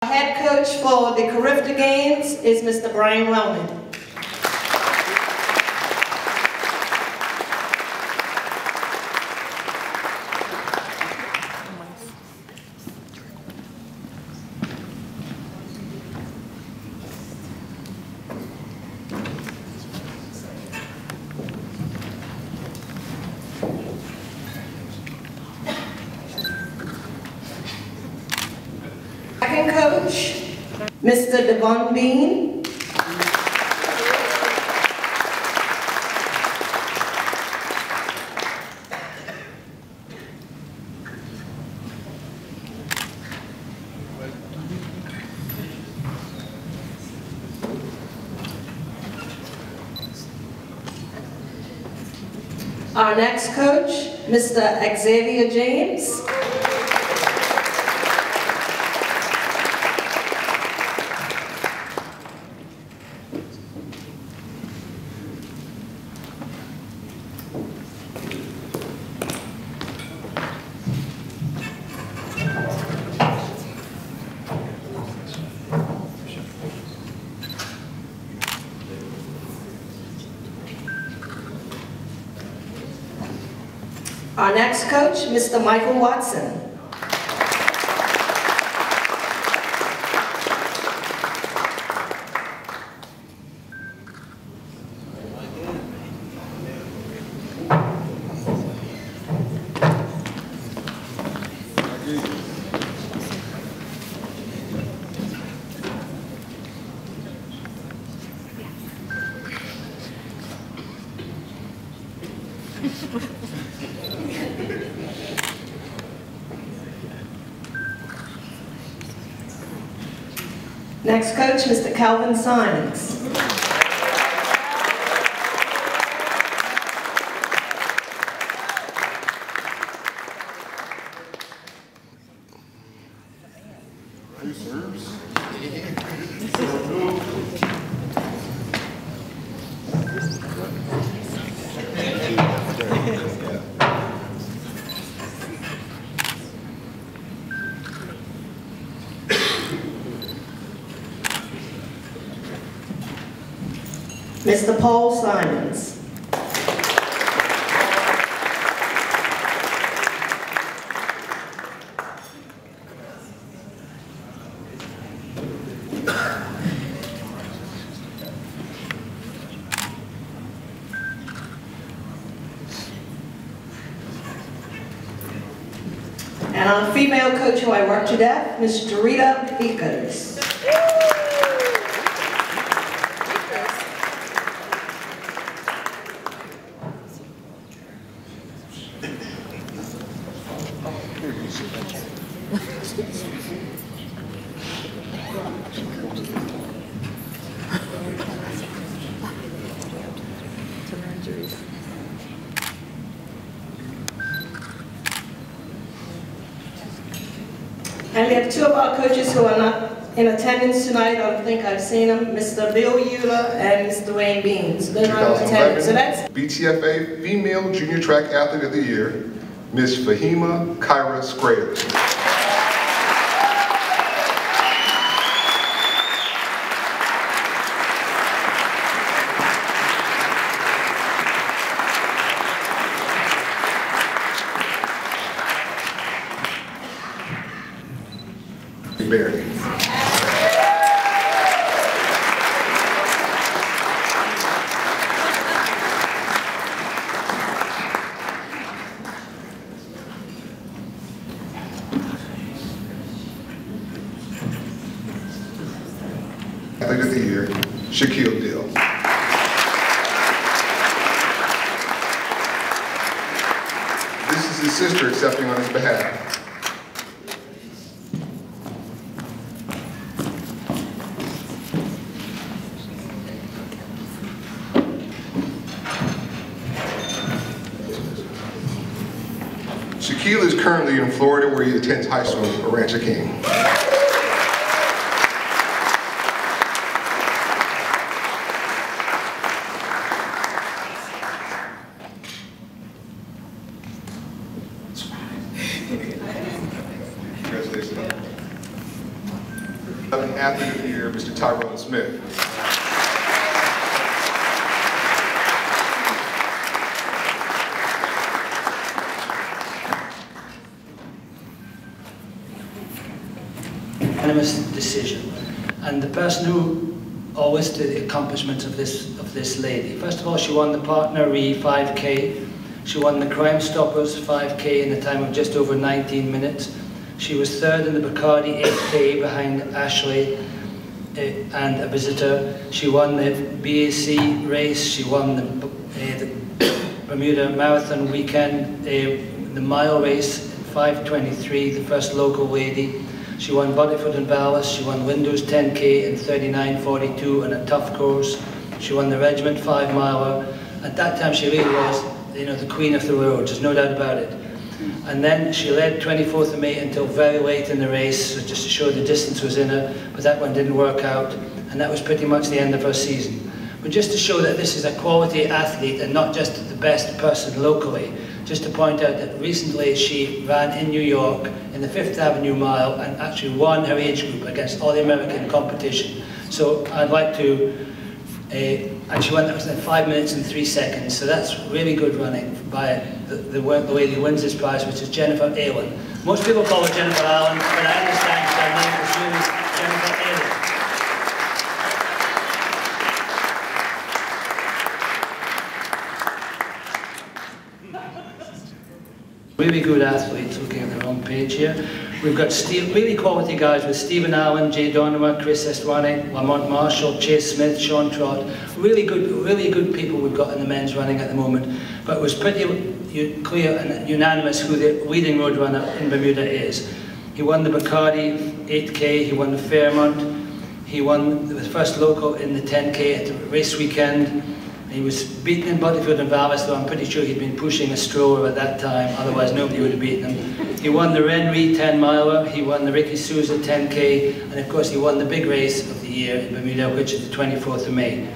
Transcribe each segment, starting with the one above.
head coach for the Carifta Games is Mr. Brian Wellman. Second coach, Mr. Devon Bean. Our next coach, Mr. Xavier James. Our next coach, Mr. Michael Watson. Next coach, Mr. Calvin Simons. Mr. Paul Simons. And our female coach who I work to death, Ms. Dorita Vickers. And we have two of our coaches who are not in attendance tonight. I don't think I've seen them, Mr. Bill Euler and Mr. Wayne Beans. They're not in attendance. So that's BTFA Female Junior Track Athlete of the Year, Ms. Fahima Kyra Scrayer. Barry. Athlete of the Year, Shaquille Dill. This is his sister accepting on his behalf. Shaquille is currently in Florida where he attends high school at Rancho King. Congratulations. Young Athlete of the Year, Mr. Tyrone Smith. Unanimous decision. And the person who always did the accomplishments of this lady. First of all, she won the Partneree 5K. She won the Crime Stoppers 5K in a time of just over 19 minutes. She was third in the Bacardi 8K behind Ashley and a visitor. She won the BAC race. She won the Bermuda Marathon weekend, the mile race in 5:23, the first local lady. She won Bodyfoot and Ballast. She won Windows 10K in 39:42 on a tough course. She won the Regiment 5-miler. At that time, she really was, the queen of the road. There's no doubt about it. And then she led 24th of May until very late in the race, so just to show the distance was in her, but that one didn't work out, and that was pretty much the end of her season. But just to show that this is a quality athlete and not just the best person locally, just to point out that recently she ran in New York in the 5th Avenue Mile and actually won her age group against all the American competition. So I'd like to, and she won that in 5 minutes and 3 seconds, so that's really good running by the lady who wins this prize, which is Jennifer Allen. Most people call her Jennifer Allen, but I understand her name is really Jennifer Allen. Really good athletes, looking at the wrong page here. We've got really quality guys with Stephen Allen, Jay Donowa, Chris Estwani, Lamont Marshall, Chase Smith, Sean Trott. Really good people we've got in the men's running at the moment. But it was pretty clear and unanimous who the leading road runner in Bermuda is. He won the Bacardi 8K, he won the Fairmont, he won the first local in the 10K at the race weekend. He was beaten in Bodyfoot and Vallis, though I'm pretty sure he'd been pushing a stroller at that time, otherwise nobody would have beaten him. He won the Renry 10-miler, he won the Ricky Souza 10K, and of course he won the big race of the year in Bermuda, which is the 24th of May.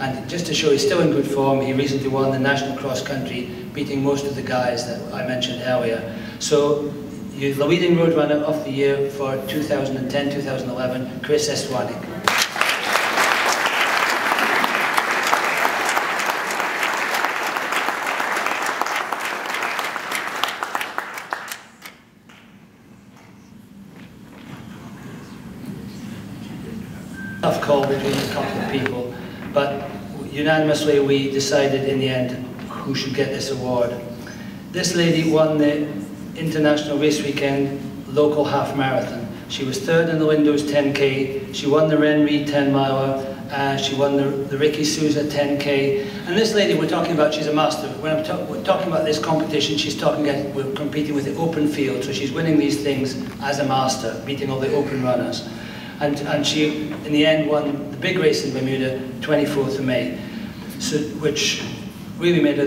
And just to show he's still in good form, he recently won the National Cross Country, beating most of the guys that I mentioned earlier. So, the leading road runner of the year for 2010-2011, Chris Estwani. Tough call between a couple of people, but unanimously we decided in the end who should get this award. This lady won the International Race Weekend local half marathon. She was third in the Windows 10K, she won the Renry 10-miler, she won the Ricky Souza 10K. And this lady we're talking about, she's a master. When we're talking about this competition, we're competing with the open field, so she's winning these things as a master, beating all the open runners. And she, in the end, won the big race in Bermuda, 24th of May, so, which really made her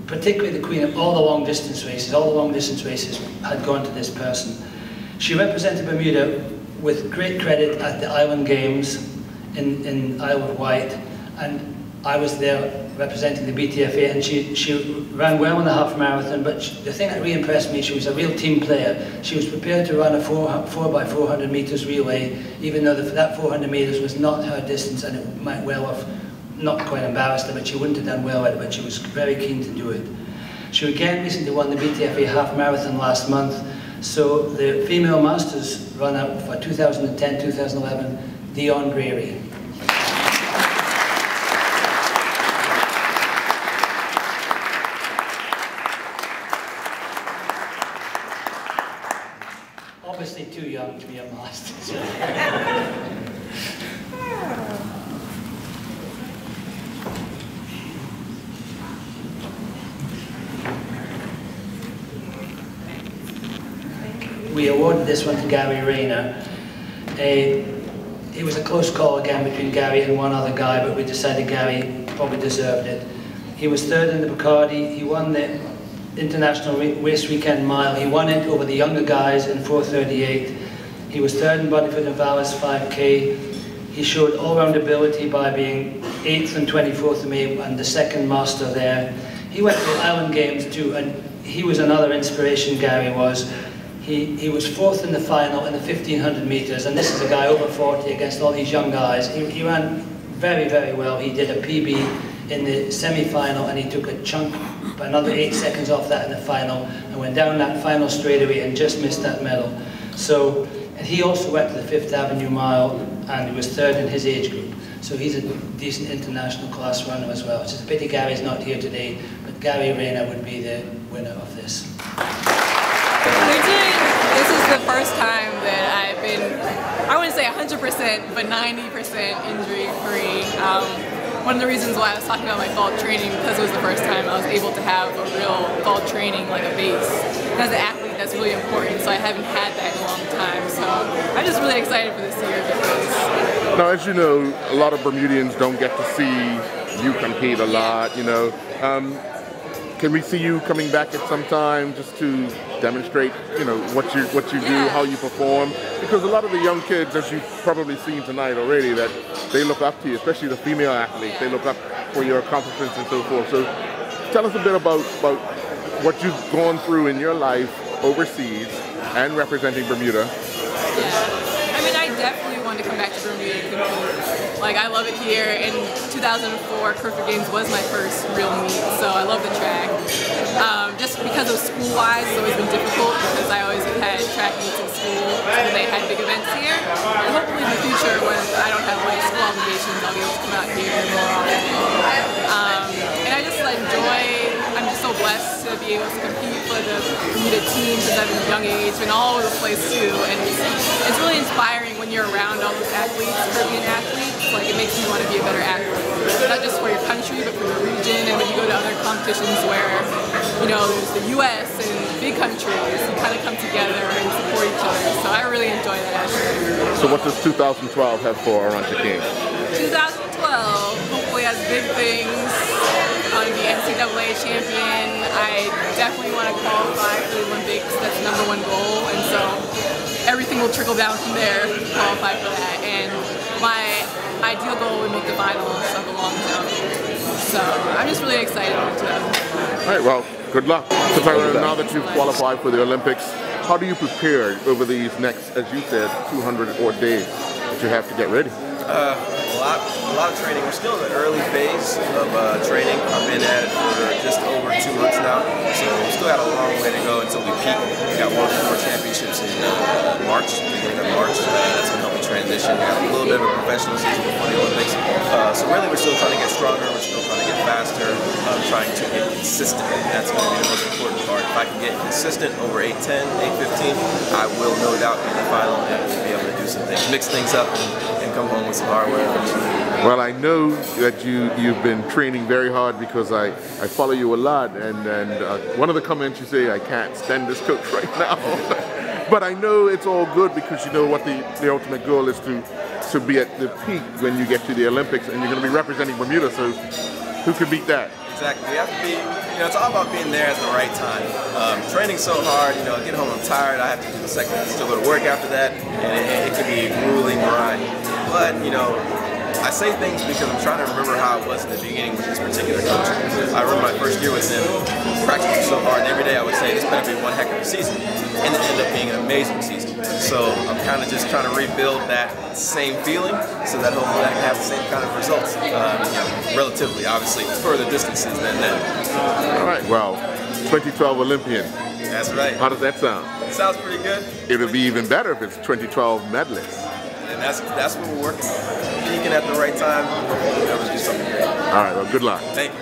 particularly the queen of all the long distance races. All the long distance races had gone to this person. She represented Bermuda with great credit at the Island Games in Isle of Wight, and I was there representing the BTFA, and she ran well in the half marathon, but the thing that really impressed me, she was a real team player. She was prepared to run a 4x400 meters relay, even though that 400 meters was not her distance, and it might well have not quite embarrassed her, but she wouldn't have done well at it, but she was very keen to do it. She again recently won the BTFA half marathon last month, so the female masters runner for 2010-2011, Dion Greary. Obviously too young to be a master. We awarded this one to Gary Rayner. It was a close call again between Gary and one other guy, but we decided Gary probably deserved it. He was third in the Bacardi. He won the International Race Weekend Mile. He won it over the younger guys in 4:38. He was third in Bodyfoot and Vallis 5K. He showed all-round ability by being 8th and 24th of May and the second master there. He went to the Island Games too, and he was another inspiration, Gary was. He was fourth in the final in the 1500 meters, and this is a guy over 40 against all these young guys. He ran very, very well. He did a PB in the semi-final, and he took a chunk, but another 8 seconds off that in the final, and went down that final straightaway and just missed that medal. So, and he also went to the Fifth Avenue Mile, and he was third in his age group. So he's a decent international class runner as well. It's just a pity Gary's not here today, but Gary Rayner would be the winner of this. This is the first time that I've been, I wouldn't say 100%, but 90% injury-free. One of the reasons why I was talking about my vault training, because it was the first time I was able to have a real vault training, like a base. As an athlete, that's really important, so I haven't had that in a long time. So I'm just really excited for this year because... Now, as you know, a lot of Bermudians don't get to see you compete a lot, you know. Can we see you coming back at some time just to demonstrate, you know, what you do, how you perform? Because a lot of the young kids, as you've probably seen tonight already, that they look up to you, especially the female athletes. They look up for your accomplishments and so forth. So tell us a bit about what you've gone through in your life overseas and representing Bermuda. Yeah, I mean, I definitely want to come back to Bermuda and compete. Like, I love it here. In 2004, Perfect Games was my first real meet, so I love the track. Just because of school-wise, it's always been difficult because I always had track meets in school, and they had big events here. And hopefully in the future, when I don't have like school obligations, I'll be able to come out here more often. And I just I'm just so blessed to be able to compete for the Bermuda team since I've been a young age, and all over the place too. And it's really inspiring when you're around all those athletes, Caribbean athletes. Like, it makes you want to be a better athlete, not just for your country, but for your region. And when you go to other competitions where, you know, there's the U.S. and big countries, you kind of come together and support each other. So I really enjoy that. So what does 2012 have for Arantxa King? 2012 hopefully has big things. I want to be NCAA champion. I definitely want to qualify for the Olympics. That's the #1 goal, and so everything will trickle down from there to qualify for that. And my ideal goal would make the finals of the long jump. So I'm just really excited for 2012. All right, well, good luck. So now that you've qualified for the Olympics, how do you prepare over these next, as you said, 200 odd days that you have to get ready? A lot of training. We're still in the early phase of training. I've been at it for just over 2 months now, so we still got a long way to go until we peak. We got World Tour Championships in March, beginning of March. That's going to help me transition. We got a little bit of a professional season before the Olympics. So really, we're still trying to get stronger. We're still trying to get faster. Trying to get consistent. That's going to be the most important part. If I can get consistent over 8:10, 8:15, I will no doubt be in the final and be able to do some things, mix things up, and come home with some hardware. Well, I know that you've been training very hard because I follow you a lot, and one of the comments you say, I can't stand this coach right now. But I know it's all good because you know what the ultimate goal is to be at the peak when you get to the Olympics, and you're going to be representing Bermuda, so who could beat that? Exactly. We have to be, you know, it's all about being there at the right time. Training so hard, you know, I get home, I'm tired, I have to do the second, still go to work after that, and it can be a grueling grind. But, you know, I say things because I'm trying to remember how it was in the beginning with this particular coach. I remember my first year with him, practicing so hard, and every day I would say, this better be one heck of a season. And it ended up being an amazing season. So I'm kind of just trying to rebuild that same feeling so that hopefully I can have the same kind of results, you know, relatively, obviously, further distances than that. All right, well, 2012 Olympian. That's right. How does that sound? It sounds pretty good. It would be even better if it's 2012 medalist. And that's what we're working on. Peaking at the right time, we'll be able to do something great. All right, well, good luck. Thank you.